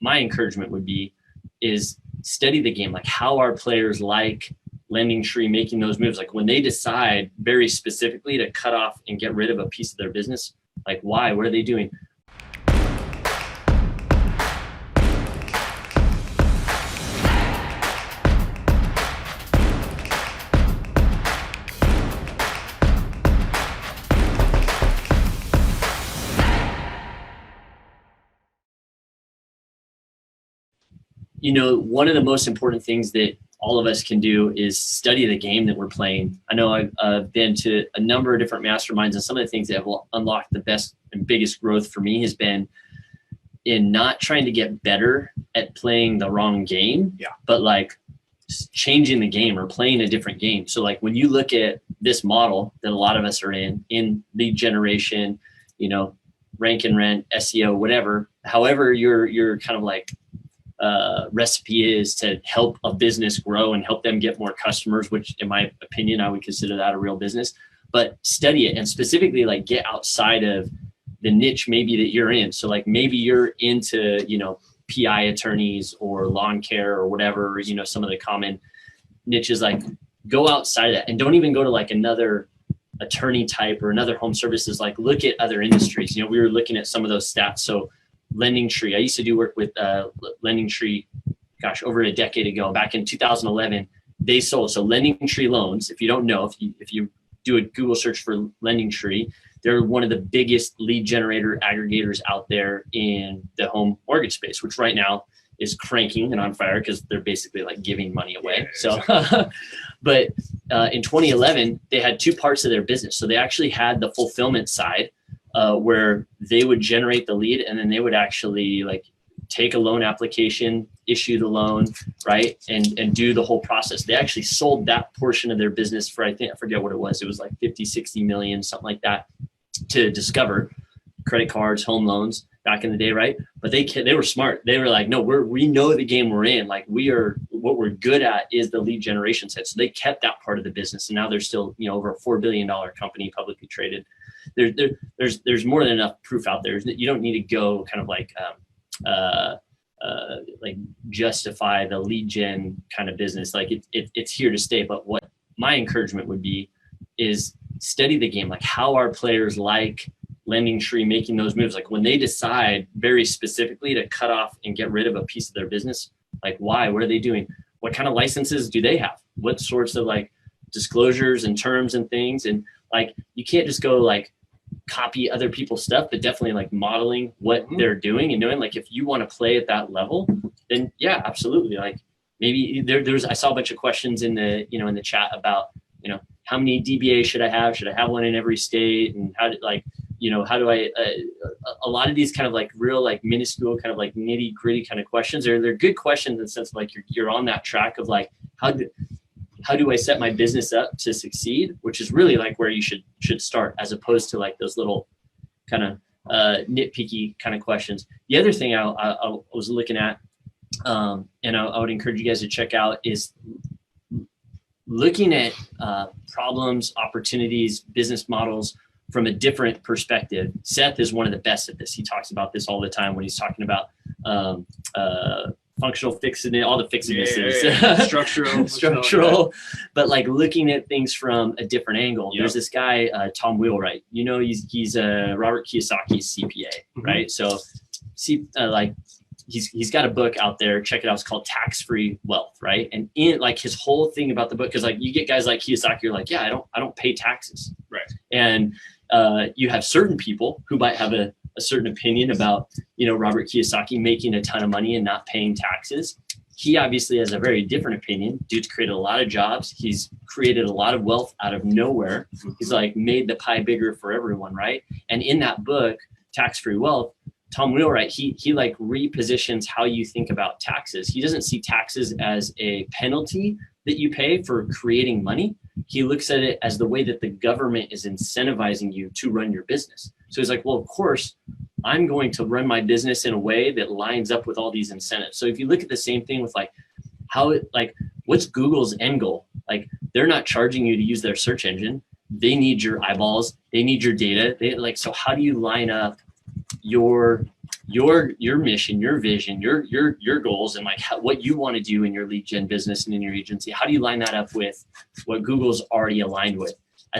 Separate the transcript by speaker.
Speaker 1: my encouragement would be is study the game. Like, how are players like LendingTree making those moves? Like, when they decide very specifically to cut off and get rid of a piece of their business, like, why? What are they doing? You know, one of the most important things that all of us can do is study the game that we're playing. I know I've been to a number of different masterminds, and some of the things that have unlocked the best and biggest growth for me has been in not trying to get better at playing the wrong game, but like changing the game or playing a different game. So like when you look at this model that a lot of us are in lead generation, you know, rank and rent, SEO, whatever, however you're kind of like recipe is to help a business grow and help them get more customers, which in my opinion, I would consider that a real business. But study it and specifically like get outside of the niche maybe that you're in. So like maybe you're into, you know, PI attorneys or lawn care or whatever, you know, some of the common niches. Like go outside of that and don't even go to like another attorney type or another home services. Like look at other industries. You know, we were looking at some of those stats. So LendingTree, I used to do work with LendingTree, gosh, over a decade ago. Back in 2011, they sold. So LendingTree Loans, if you don't know, if you do a Google search for LendingTree, they're one of the biggest lead generator aggregators out there in the home mortgage space, which right now is cranking and on fire because they're basically like giving money away. So, but in 2011, they had two parts of their business. So they actually had the fulfillment side, where they would generate the lead and then they would actually like take a loan application, issue the loan, right? And do the whole process. They actually sold that portion of their business for, I forget what it was. It was like 50, 60 million, something like that, to Discover credit cards, home loans back in the day, right? But they were smart. They were like, no, we know the game we're in. Like what we're good at is the lead generation side. So they kept that part of the business. And now they're still, you know, over a $4 billion company, publicly traded. There's more than enough proof out there that you don't need to go kind of like justify the lead gen kind of business. Like it's here to stay. But what my encouragement would be is study the game. Like how are players like LendingTree making those moves? Like when they decide very specifically to cut off and get rid of a piece of their business, like why? What are they doing? What kind of licenses do they have? What sorts of like disclosures and terms and things? And like you can't just go like copy other people's stuff, but definitely like modeling what they're doing and knowing like if you want to play at that level, then yeah, absolutely. Like maybe there's I saw a bunch of questions in the chat about, you know, how many DBAs should I have? Should I have one in every state? And how do I a lot of these kind of like real like minuscule kind of like nitty gritty kind of questions they're good questions in the sense of like you're on that track of like how do I set my business up to succeed, which is really like where you should start, as opposed to like those little kind of nitpicky kind of questions. The other thing I was looking at, and I would encourage you guys to check out, is looking at problems, opportunities, business models from a different perspective. Seth is one of the best at this. He talks about this all the time when he's talking about functional fixing, all the fixednesses, structural, but like looking at things from a different angle. Yep. There's this guy, Tom Wheelwright, you know, he's Robert Kiyosaki's CPA, right? So he's got a book out there. Check it out. It's called Tax-Free Wealth, right? And in like his whole thing about the book, because like you get guys like Kiyosaki, you're like, yeah, I don't pay taxes, right? And you have certain people who might have a certain opinion about, you know, Robert Kiyosaki making a ton of money and not paying taxes. He obviously has a very different opinion. Dude's created a lot of jobs. He's created a lot of wealth out of nowhere. He's like made the pie bigger for everyone, right? And in that book, Tax-Free Wealth, Tom Wheelwright, he like repositions how you think about taxes. He doesn't see taxes as a penalty that you pay for creating money. He looks at it as the way that the government is incentivizing you to run your business. So he's like, well, of course, I'm going to run my business in a way that lines up with all these incentives. So if you look at the same thing with like what's Google's end goal? Like they're not charging you to use their search engine. They need your eyeballs. They need your data. So how do you line up your your mission, your vision, your goals, and like what you want to do in your lead gen business and in your agency. How do you line that up with what Google's already aligned with?